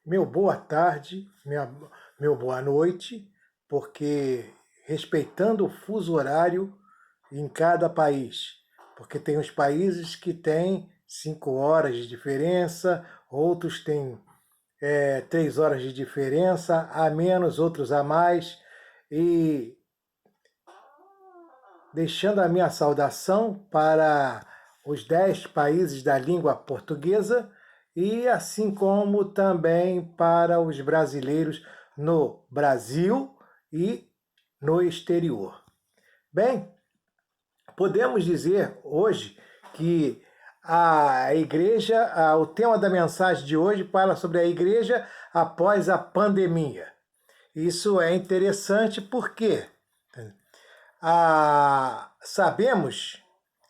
meu boa tarde, meu boa noite, porque respeitando o fuso horário em cada país, porque tem os países que têm 5 horas de diferença, outros têm 3 horas de diferença, a menos, outros a mais, e deixando a minha saudação para os 10 países da língua portuguesa e assim como também para os brasileiros no Brasil e no exterior. Bem, podemos dizer hoje que a igreja, o tema da mensagem de hoje fala sobre a igreja após a pandemia. Isso é interessante porque sabemos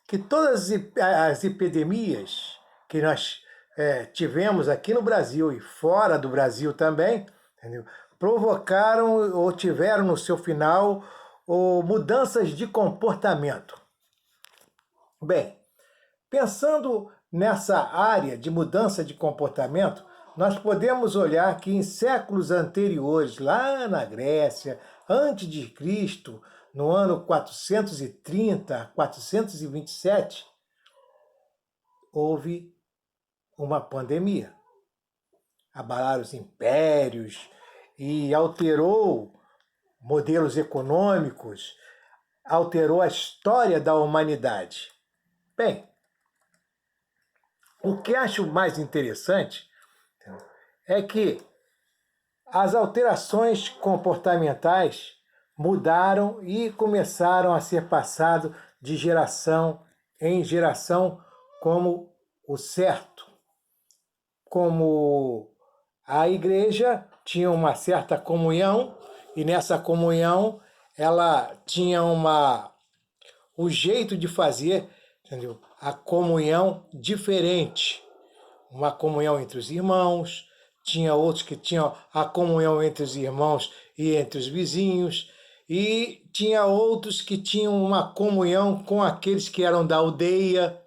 que todas as epidemias que nós tivemos aqui no Brasil e fora do Brasil também, entendeu? Provocaram ou tiveram no seu final mudanças de comportamento. Bem, pensando nessa área de mudança de comportamento, nós podemos olhar que em séculos anteriores, lá na Grécia, antes de Cristo, no ano 430, 427, houve uma pandemia. Abalaram os impérios e alterou modelos econômicos, alterou a história da humanidade. Bem, o que acho mais interessante é que as alterações comportamentais mudaram e começaram a ser passado de geração em geração como o certo. Como a igreja tinha uma certa comunhão e nessa comunhão ela tinha o jeito de fazer, entendeu? A comunhão diferente, uma comunhão entre os irmãos, tinha outros que tinham a comunhão entre os irmãos e entre os vizinhos, e tinha outros que tinham uma comunhão com aqueles que eram da aldeia,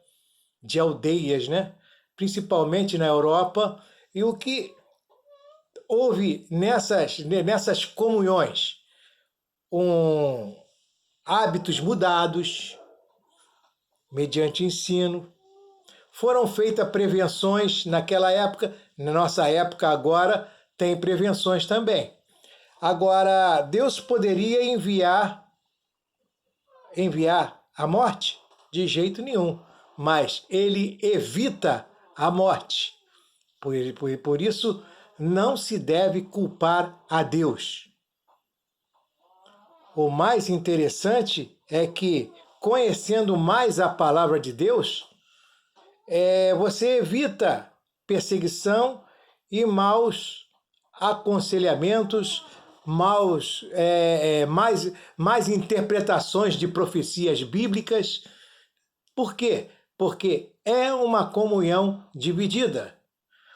de aldeias, né? Principalmente na Europa, e o que houve nessas comunhões? Hábitos mudados, mediante ensino, foram feitas prevenções naquela época, na nossa época agora tem prevenções também. Agora, Deus poderia enviar a morte? De jeito nenhum, mas ele evita a morte. Por isso, não se deve culpar a Deus. O mais interessante é que, conhecendo mais a palavra de Deus, você evita perseguição e maus aconselhamentos, mais interpretações de profecias bíblicas. Por quê? Porque é uma comunhão dividida,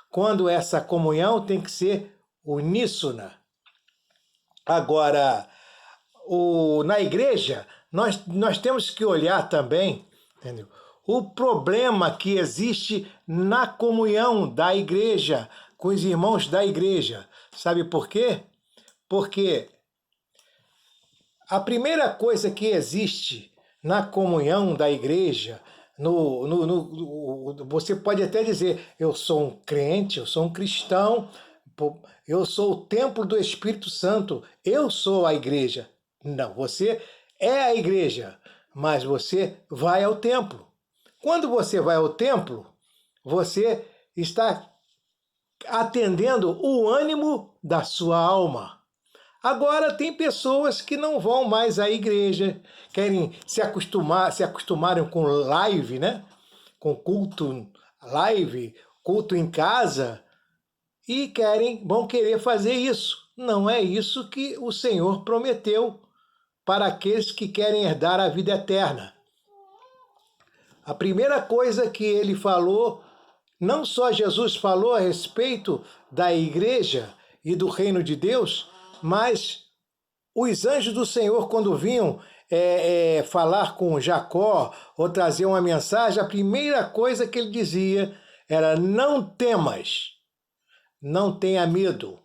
quando essa comunhão tem que ser uníssona. Agora, na igreja, nós temos que olhar também, entendeu? O problema que existe na comunhão da igreja, com os irmãos da igreja. Sabe por quê? Porque a primeira coisa que existe na comunhão da igreja, você pode até dizer, eu sou um crente, eu sou um cristão, eu sou o templo do Espírito Santo, eu sou a igreja. Não, você é a igreja, mas você vai ao templo. Quando você vai ao templo, você está atendendo o ânimo da sua alma. Agora tem pessoas que não vão mais à igreja, querem se acostumarem com live, né? Com culto live, culto em casa, e vão querer fazer isso. Não é isso que o Senhor prometeu para aqueles que querem herdar a vida eterna. A primeira coisa que ele falou, não só Jesus falou a respeito da igreja e do reino de Deus, mas os anjos do Senhor, quando vinham falar com Jacó ou trazer uma mensagem, a primeira coisa que ele dizia era: não temas. não tenha medo.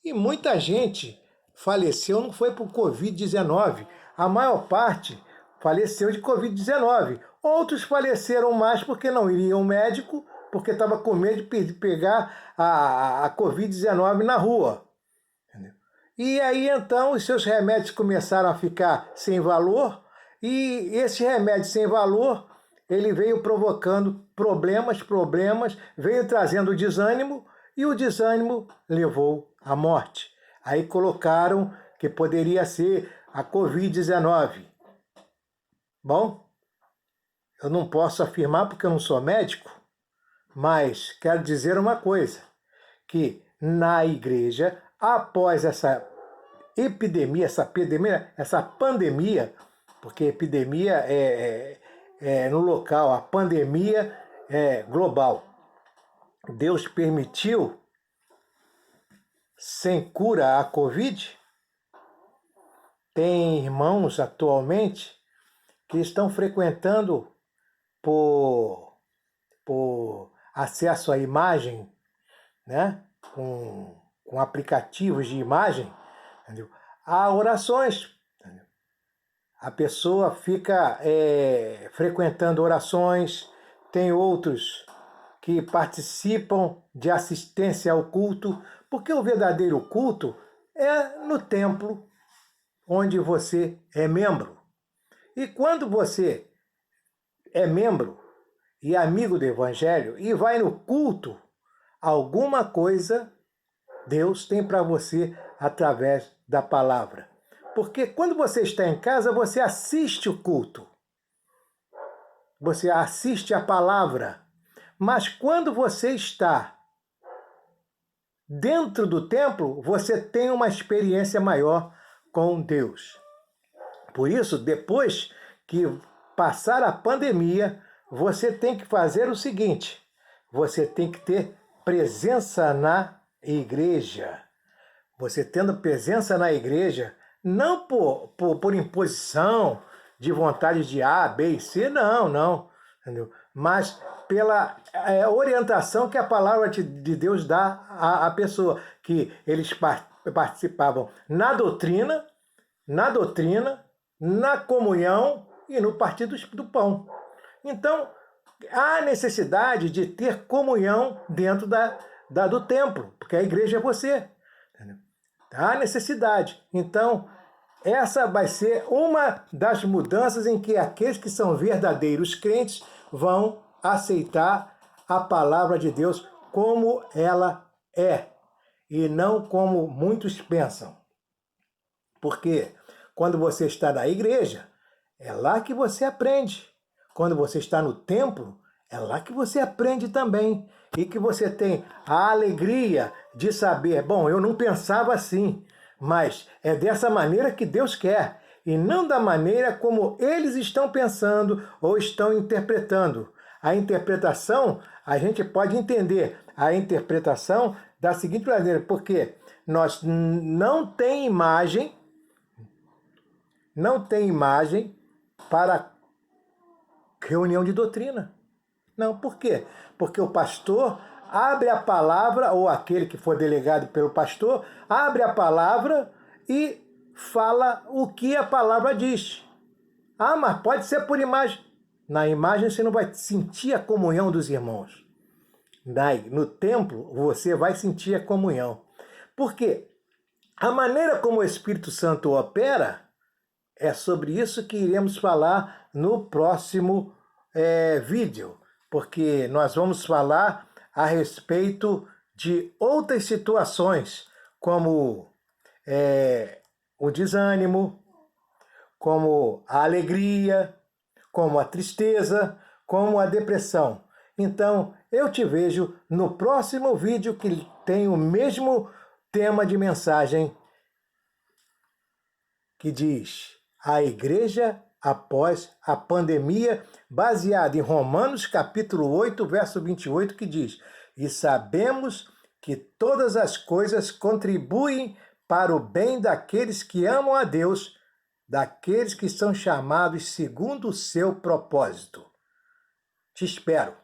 E muita gente faleceu, não foi por Covid-19. A maior parte faleceu de Covid-19. Outros faleceram mais porque não iriam ao médico, porque estava com medo de pegar a Covid-19 na rua. Entendeu? E aí, então, os seus remédios começaram a ficar sem valor, e esse remédio sem valor, ele veio provocando problemas, veio trazendo desânimo, e o desânimo levou à morte. Aí colocaram que poderia ser a Covid-19. Bom, eu não posso afirmar porque eu não sou médico, mas quero dizer uma coisa, que na igreja, após essa epidemia, essa pandemia, porque epidemia é no local, a pandemia é global. Deus permitiu, sem cura, a Covid. Tem irmãos atualmente que estão frequentando por acesso à imagem, né? com aplicativos de imagem, entendeu? Há orações. Entendeu? A pessoa fica frequentando orações, tem outros que participam de assistência ao culto, porque o verdadeiro culto é no templo onde você é membro. E quando você é membro e amigo do Evangelho e vai no culto, alguma coisa Deus tem para você através da palavra. Porque quando você está em casa, você assiste o culto. Você assiste a palavra. Mas quando você está dentro do templo, você tem uma experiência maior com Deus. Por isso, depois que passar a pandemia, você tem que fazer o seguinte: você tem que ter presença na igreja. Você tendo presença na igreja, não por imposição de vontade de A, B e C, não, entendeu? Mas pela orientação que a palavra de Deus dá à pessoa, que eles participavam na doutrina, na comunhão e no partir do pão. Então, há necessidade de ter comunhão dentro do templo, porque a igreja é você. Entendeu? Há necessidade. Então, essa vai ser uma das mudanças em que aqueles que são verdadeiros crentes vão aceitar a palavra de Deus como ela é, e não como muitos pensam. Porque quando você está na igreja, é lá que você aprende. Quando você está no templo, é lá que você aprende também. E que você tem a alegria de saber, bom, eu não pensava assim, mas é dessa maneira que Deus quer, e não da maneira como eles estão pensando ou estão interpretando. A interpretação, a gente pode entender a interpretação da seguinte maneira, porque nós não tem imagem para reunião de doutrina. Não, por quê? Porque o pastor abre a palavra, ou aquele que for delegado pelo pastor, abre a palavra e fala o que a palavra diz. Ah, mas pode ser por imagem. Na imagem você não vai sentir a comunhão dos irmãos. No templo você vai sentir a comunhão. Por quê? A maneira como o Espírito Santo opera é sobre isso que iremos falar no próximo vídeo, porque nós vamos falar a respeito de outras situações, como o desânimo, como a alegria, como a tristeza, como a depressão. Então, eu te vejo no próximo vídeo que tem o mesmo tema de mensagem que diz a igreja após a pandemia, baseado em Romanos capítulo 8, verso 28, que diz: e sabemos que todas as coisas contribuem para o bem daqueles que amam a Deus, daqueles que são chamados segundo o seu propósito. Te espero.